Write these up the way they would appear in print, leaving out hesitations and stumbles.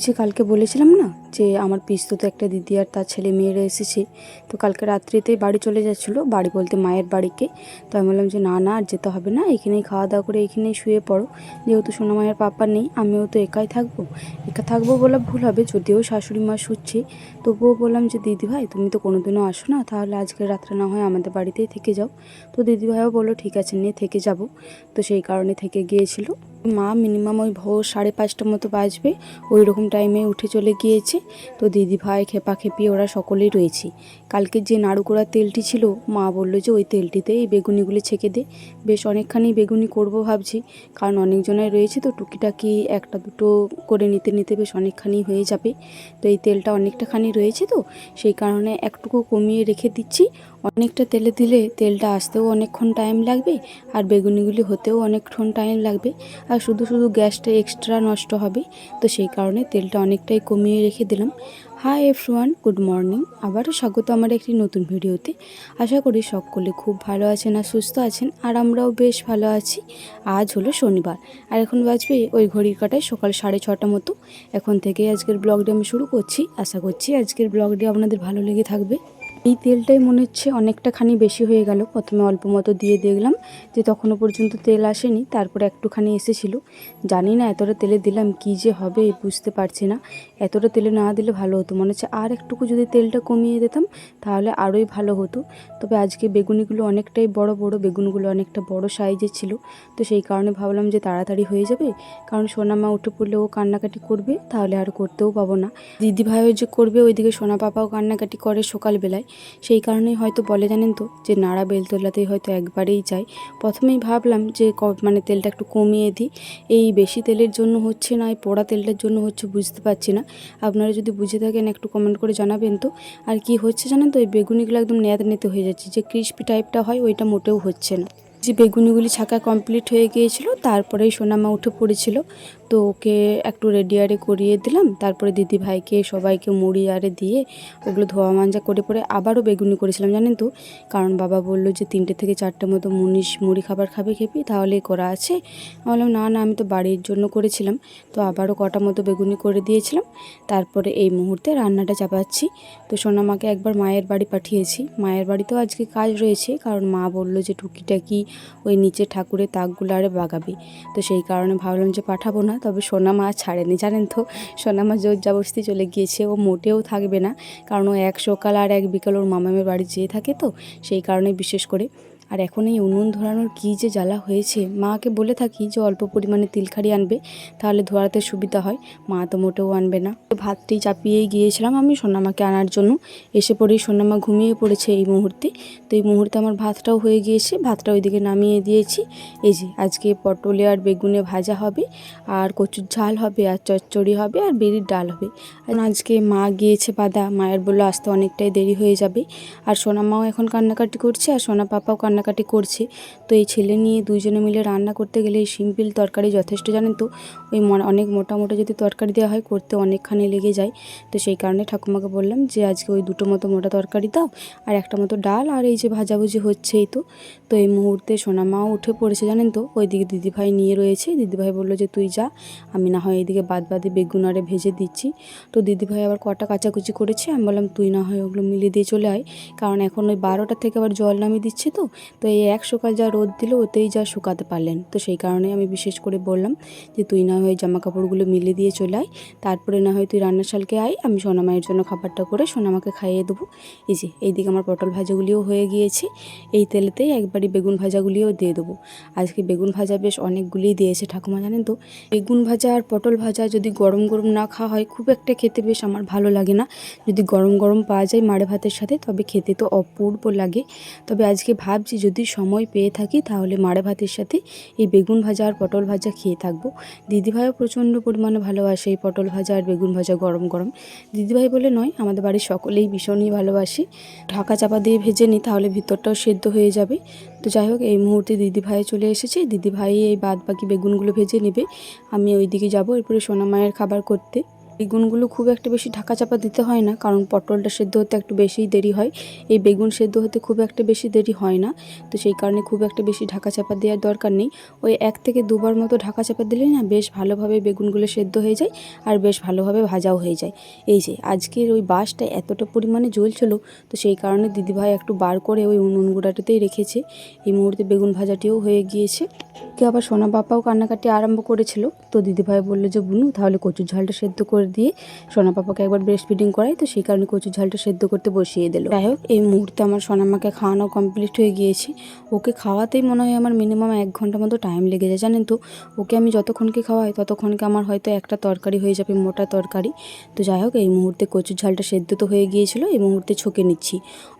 যে কালকে বলেছিলাম না যে আমার পিস্ততে একটা দিদি আর তার ছেলে মেয়েরা এসেছে, তো কালকে রাত্রিতেই বাড়ি চলে যাচ্ছিলো, বাড়ি বলতে মায়ের বাড়িকে। তো আমি বললাম যে না না আর যেতে হবে না, এখানেই খাওয়া দাওয়া করে এখানেই শুয়ে পড়ো, যেহেতু সোনা মায়ের পাপা নেই, আমিও তো একাই থাকবো। একা থাকবো বলা ভুল হবে, যদিও শাশুড়ি মা শুচ্ছে। তবুও বললাম যে দিদি ভাই তুমি তো কোনোদিনও আসো না, তাহলে আজকের রাত্রে না হয় আমাদের বাড়িতেই থেকে যাও। তো দিদি ভাইও বললো ঠিক আছে নিয়ে থেকে যাব। তো সেই কারণে থেকে গিয়েছিল। মা মিনিমাম ওই ভোর 5:30টার মতো বাজবে, ওই রকম টাইমে উঠে চলে গিয়েছে। তো দিদি ভাই খেপা খেপি ওরা সকলেই রয়েছে। কালকে যে নাড়ু করার তেলটি ছিল, মা বললো যে ওই তেলটিতে এই বেগুনিগুলি ছেঁকে দে। বেশ অনেকখানি বেগুনি করব ভাবছি, কারণ অনেকজনের রয়েছে, তো টুকিটাকি একটা দুটো করে নিতে নিতে বেশ অনেকখানি হয়ে যাবে। তো এই তেলটা অনেকটাখানি রয়েছে, তো সেই কারণে একটুকু কমিয়ে রেখে দিচ্ছি। অনেকটা তেলে দিলে তেলটা আসতেও অনেকক্ষণ টাইম লাগবে, আর বেগুনিগুলি হতেও অনেকক্ষণ টাইম লাগবে, আর শুধু শুধু গ্যাসটা এক্সট্রা নষ্ট হবে। তো সেই কারণে তেলটা অনেকটাই কমিয়ে রেখে দিলাম। হাই এভরিওয়ান, গুড মর্নিং, আবারও স্বাগত আমার একটি নতুন ভিডিওতে। আশা করি সকলে খুব ভালো আছেন আর সুস্থ আছেন, আর আমরাও বেশ ভালো আছি। আজ হলো শনিবার, আর এখন বাজবে ওই ঘড়ির কাঁটায় সকাল 6:30 মতো। এখন থেকেই আজকের ব্লগটি আমি শুরু করছি। আশা করছি আজকের ব্লগটি আপনাদের ভালো লেগে থাকবে। এই তেলটাই মনে হচ্ছে অনেকটা খানি বেশি হয়ে গেল। প্রথমে অল্প মতো দিয়ে দেখলাম যে তখনও পর্যন্ত তেল আসেনি, তারপরে একটুখানি এসেছিল। জানি না এতটা তেলে দিলাম কি যে হবে, বুঝতে পারছি না। এতটা তেলে না দিলে ভালো হতো, মনে হচ্ছে আর একটুকু যদি তেলটা কমিয়ে দিতাম তাহলে আরোই ভালো হতো। তবে আজকে বেগুনিগুলো অনেকটাই বড় বড়, বেগুনগুলো অনেকটা বড় সাইজের ছিল। তো সেই কারণে ভাবলাম যে তাড়াতাড়ি হয়ে যাবে, কারণ সোনামা উঠে পড়লে ও কান্নাকাটি করবে, তাহলে আর করতেও পাবো না। দিদিভাইও যে করবে, ওইদিকে সোনা পাপাও কান্নাকাটি করে সকালবেলায়। সেই কারণেই হয়তো বলে জানেন তো, যে নাড়া বেলতলাতেই হয়তো একবারেই যায়। প্রথমেই ভাবলাম যে মানে তেলটা একটু কমিয়ে দিই, এই বেশি তেলের জন্য হচ্ছে না, এই পোড়া তেলটার জন্য হচ্ছে বুঝতে পারছি না। আপনারা যদি বুঝে থাকেন একটু কমেন্ট করে জানাবেন তো। আর কি হচ্ছে জানেন তো, এই বেগুনিগুলো একদম নেতে হয়ে যাচ্ছে, যে ক্রিস্পি টাইপটা হয় ওইটা মোটেও হচ্ছে না। যে বেগুনিগুলি ছাকা কমপ্লিট হয়ে গিয়েছিল, তারপরেই সোনামা উঠে পড়েছিল। তো ওকে একটু রেডি আরে করিয়ে দিলাম, তারপরে দিদি ভাইকে সবাইকে মুড়ি আরে দিয়ে ওগুলো ধোয়া মাজা করে পরে আবারও বেগুনি করেছিলাম জানেন তো। কারণ বাবা বলল যে 3টে থেকে 4টে মতো মুড়ি খাবার খাবে খেপি, তাহলে করা আছে। আমি বললাম না না, আমি তো বাড়ির জন্য করেছিলাম। তো আবারও কটা মতো বেগুনি করে দিয়েছিলাম। তারপরে এই মুহূর্তে রান্নাটা চাপাচ্ছি। তো সোনামাকে একবার মায়ের বাড়ি পাঠিয়েছি, মায়ের বাড়িতেও আজকে কাজ রয়েছে, কারণ মা বলল যে টুকিটাকি ওই নিচে ঠাকুরের তাকগুলো আরে বাগাবে। তো সেই কারণে ভাবলাম যে পাঠাবো না। তবে সোনামা ছাড়েনি জানেন তো, সোনামা জোর জবরদস্তি চলে গিয়েছে, ও মোটেও থাকবে না। কারণ ও এক সকাল আর এক বিকাল ওর মামামের বাড়ি যেয়ে থাকে, তো সেই কারণে বিশেষ করে। আর এখন এই উনুন ধরানোর কী যে জ্বালা হয়েছে, মাকে বলে থাকি যে অল্প পরিমাণে তিলখাড়ি আনবে, তাহলে ধরাতে সুবিধা হয়। মা তো মোটেও আনবে না। ভাতটি চাপিয়েই গিয়েছিলাম আমি সোনামাকে আনার জন্য, এসে পড়েই সোনামা ঘুমিয়ে পড়েছে এই মুহূর্তে। তো এই মুহূর্তে আমার ভাতটাও হয়ে গিয়েছে, ভাতটা ওইদিকে নামিয়ে দিয়েছি। এই যে আজকে পটলে আর বেগুনে ভাজা হবে, আর কচুর ঝাল হবে, আর চচ্চড়ি হবে, আর বিরির ডাল হবে। আর আজকে মা গিয়েছে বাদা, মায়ের বললো আসতে অনেকটাই দেরি হয়ে যাবে। আর সোনামাও এখন কান্নাকাটি করছে, আর সোনা পাপাও কান্নাকাটি করছে। তো এই ছেলে নিয়ে দুইজনে মিলে রান্না করতে গেলে এই সিম্পল তরকারি যথেষ্ট জানেন তো। ওই অনেক মোটা মোটা যদি তরকারি দেওয়া হয়, করতে অনেকখানি লেগে যায়। তো সেই কারণে ঠাকুমাকে বললাম যে আজকে ওই 2টো মতো মোটা তরকারি দাও, আর একটা মতো ডাল, আর এই যে ভাজাভুজি হচ্ছেই তো। তো এই মুহূর্তে সোনামাও উঠে পড়েছে জানেন তো, ওইদিকে দিদিভাই নিয়ে রয়েছে। দিদিভাই বললো যে তুই যা, আমি না হয় এইদিকে বাদে বেগুন আরে ভেজে দিচ্ছি। তো দিদিভাই আবার কটা কাচাকুচি করেছে, আমি বললাম তুই না হয় ওগুলো মিলিয়ে দিয়ে চলে আয়, কারণ এখন ওই 12টা থেকে আবার জল নামিয়ে দিচ্ছে। তো এই এক সকাল যা রোদ দিল, ওতেই যা শুকাতে পারলেন। তো সেই কারণে আমি বিশেষ করে বললাম যে তুই না হয় জামা কাপড়গুলো মিলিয়ে দিয়ে চলে আয়, তারপরে না হয় তুই রান্নাশালকে আয়, আমি সোনামায়ের জন্য খাবারটা করে সোনামাকে খাইয়ে দেবো। এই যে এইদিকে আমার পটল ভাজাগুলিও হয়ে গিয়েছে, এই তেলেতেই একবারই বেগুন ভাজাগুলিও দিয়ে দেবো। আজকে বেগুন ভাজা বেশ অনেকগুলিই দিয়েছে ঠাকুমা জানেন তো। বেগুন ভাজা আর পটল ভাজা যদি গরম গরম না খাওয়া হয়, খুব একটা খেতে বেশ আমার ভালো লাগে না। যদি গরম গরম পাওয়া যায় মাড়ে ভাতের সাথে, তবে খেতে তো অপূর্ব লাগে। তবে আজকে ভাবছি যদি সময় পেয়ে থাকি, তাহলে মাড়ে ভাতের সাথে এই বেগুন ভাজা আর পটল ভাজা খেয়ে থাকবো। দিদিভাইও প্রচণ্ড পরিমাণে ভালোবাসে এই পটল ভাজা আর বেগুন ভাজা গরম গরম। দিদিভাই বলে নয়, আমাদের বাড়ির সকলেই ভীষণই ভালোবাসে। ঢাকা চাপা দিয়ে ভেজে নিই, তাহলে ভিতরটাও সেদ্ধ হয়ে যাবে। তো যাই হোক, এই মুহূর্তে দিদিভাই চলে এসেছে, দিদিভাই এই বাদ বাকি বেগুনগুলো ভেজে নেবে, আমি ওইদিকে যাবো এরপরে সোনামায়ের খাবার করতে। বেগুনগুলো খুব একটা বেশি ঢাকা চাপা দিতে হয় না, কারণ পটলটা সেদ্ধ হতে একটু বেশিই দেরি হয়। এই বেগুন সেদ্ধ হতে খুব একটা বেশি দেরি হয় না, তো সেই কারণে খুব একটা বেশি ঢাকা চাপা দেওয়ার দরকার নেই। ওই 1 থেকে 2 বার মতো ঢাকা চাপা দিলেই না বেশ ভালোভাবে বেগুনগুলো সেদ্ধ হয়ে যায় আর বেশ ভালোভাবে ভাজাও হয়ে যায়। এই যে আজকের ওই বাসটা এতটা পরিমাণে জ্বলছিল, তো সেই কারণে দিদিভাই একটু বার করে ওই উনুন গুঁড়াটাতেই রেখেছে। এই মুহূর্তে বেগুন ভাজাটিও হয়ে গিয়েছে। কে আবার সোনা পাপাও কান্নাকাটি আরম্ভ করেছিল, তো দিদিভাই বললো যে বুনু তাহলে কচুর ঝালটা সেদ্ধ করে দিয়ে সোনা পাপাকে একবার ব্রেস্ট ফিডিং করাই, তো সেই কারণে কচুর ঝালটা সেদ্ধ করতে বসিয়ে দিল। যাই হোক, এই মুহূর্তে আমার সোনামাকে খাওয়ানো কমপ্লিট হয়ে গিয়েছে। ওকে খাওয়াতেই মনে হয় আমার মিনিমাম 1 ঘন্টা মতো টাইম লেগে যায়, জানেন তো। ওকে আমি যতক্ষণকে খাওয়াই ততক্ষণকে আমার হয়তো একটা তরকারি হয়ে যাবে, মোটা তরকারি। তো যাই হোক, এই মুহূর্তে কচুর ঝালটা সেদ্ধ তো হয়ে গিয়েছিল, এই মুহূর্তে ছকে নিচ্ছি।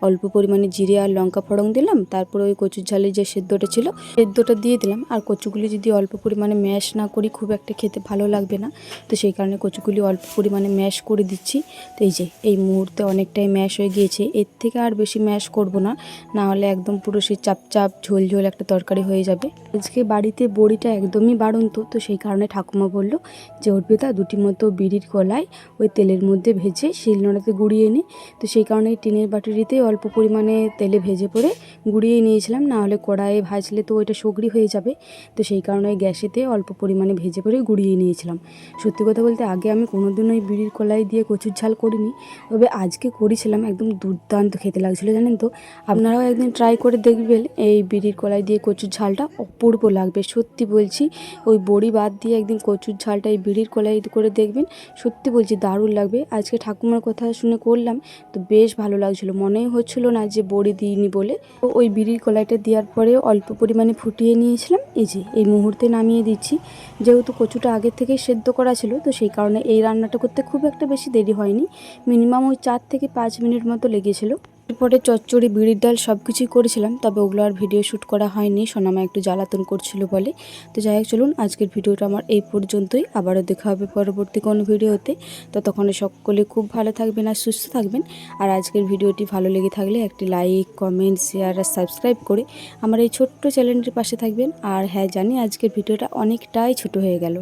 অল্প পরিমাণে জিরে আর লঙ্কা ফোড়ন দিলাম, তারপরে ওই কচুর ঝালের যে সেদ্ধটা ছিল সেদ্ধটা দিয়ে দিলাম। আর কচুগুলি যদি অল্প পরিমাণে ম্যাশ না করি খুব একটা খেতে ভালো লাগবে না, তো সেই কারণে কচুগুলি অল্প পরিমাণে ম্যাশ করে দিচ্ছি। তো এই যে এই মুহূর্তে অনেকটাই ম্যাশ হয়ে গিয়েছে, এর থেকে আর বেশি ম্যাশ করব না, না হলে একদম পুরো সেই চাপচাপ ঝোল ঝোল একটা তরকারি হয়ে যাবে। আজকে বাড়িতে বড়িটা একদমই বাড়ন্ত, তো সেই কারণে ঠাকুমা বলল যে অর্পিতা 2টি মতো বিড়ির কলাই ওই তেলের মধ্যে ভেজে শিলনোড়াতে গুঁড়িয়ে নি। তো সেই কারণে টিনের বাটিতে অল্প পরিমাণে তেলে ভেজে পরে গুঁড়িয়ে নিয়েছিলাম, না হলে কড়াইয়ে ভাজলে তো ওইটা সগড়ি হয়ে যাবে। তো সেই কারণে ওই গ্যাসেতে অল্প পরিমাণে ভেজে পরে গুঁড়িয়ে নিয়েছিলাম। সত্যি কথা বলতে আগে আমি কোনোদিন ওই বিড়ির কলাই দিয়ে কচুর ঝাল করিনি, তবে আজকে করেছিলাম, একদম দুর্দান্ত খেতে লাগছিলো, জানেন তো। আপনারাও একদিন ট্রাই করে দেখবেন, এই বিড়ির কলাই দিয়ে কচুর ঝালটা অপূর্ব লাগবে, সত্যি বলছি। ওই বড়ি বাদ দিয়ে একদিন কচুর ঝালটা এই বিড়ির কলাই করে দেখবেন, সত্যি বলছি দারুণ লাগবে। আজকে ঠাকুমার কথা শুনে করলাম, তো বেশ ভালো লাগছিলো, মনেই হচ্ছিল না যে বড়ি দিইনি বলে। তো ওই বিড়ির কলাইটা দেওয়ার পরে অল্প পরিমাণে ফুটিয়ে নিয়েছিলাম। এই যে এই মুহূর্তে নামিয়ে দিচ্ছি। যেহেতু কচুটা আগের থেকেই সেদ্ধ করা ছিল, তো সেই কারণে এই রান্নাটা করতে খুব একটা বেশি দেরি হয়নি, মিনিমাম ওই 4 থেকে 5 মিনিট মতো লেগেছিল। এরপরে চচ্চড়ি, বিড়ির ডাল সব কিছুই করেছিলাম, তবে ওগুলো আর ভিডিও শ্যুট করা হয়নি, সোনামা একটু জ্বালাতন করছিল বলে। তো যাই হোক, চলুন আজকের ভিডিওটা আমার এই পর্যন্তই, আবারও দেখা হবে পরবর্তী কোনো ভিডিওতে। ততক্ষণে সকলে খুব ভালো থাকবেন আর সুস্থ থাকবেন। আর আজকের ভিডিওটি ভালো লেগে থাকলে একটি লাইক, কমেন্ট, শেয়ার আর সাবস্ক্রাইব করে আমার এই ছোট্ট চ্যানেলটির পাশে থাকবেন। আর হ্যাঁ, জানি আজকের ভিডিওটা অনেকটাই ছোট হয়ে গেল।